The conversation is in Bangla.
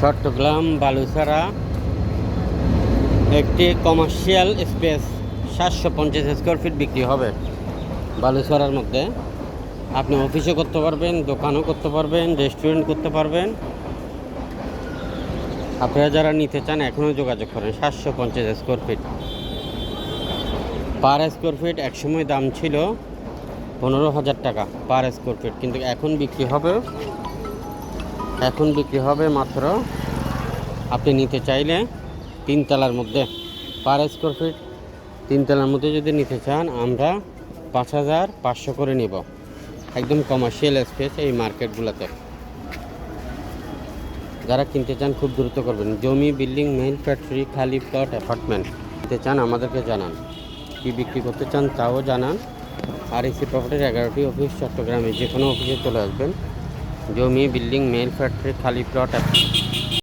চট্টগ্রাম বালুছড়া একটি কমার্শিয়াল স্পেস 750 স্কোয়ার ফিট বিক্রি হবে। বালুছড়ার মধ্যে আপনি অফিসও করতে পারবেন, দোকানও করতে পারবেন, রেস্টুরেন্ট করতে পারবেন। আপনারা যারা নিতে চান এখনও যোগাযোগ করেন। 750 square feet, per square feet একসময় দাম ছিল 15,000 টাকা পার স্কোয়ার ফিট, কিন্তু এখন বিক্রি হবে মাত্র, আপনি নিতে চাইলে 3 তলার মধ্যে পার স্কোয়ার ফিট 3 তলার মধ্যে যদি নিতে চান আমরা 5,500 করে নিব। একদম কমার্শিয়াল স্পেস এই মার্কেটগুলোতে। যারা কিনতে চান খুব দ্রুত করবেন। জমি, বিল্ডিং, মেইন ফ্যাক্টরি, খালি প্লট, অ্যাপার্টমেন্ট নিতে চান আমাদেরকে জানান। কি বিক্রি করতে চান তাও জানান। আর এসি প্রপার্টির 11টি অফিস চট্টগ্রামে যে কোনো অফিসে চলে আসবেন। জমি, বিল্ডিং, মেইন ফ্যাক্টরি, খালি প্লট,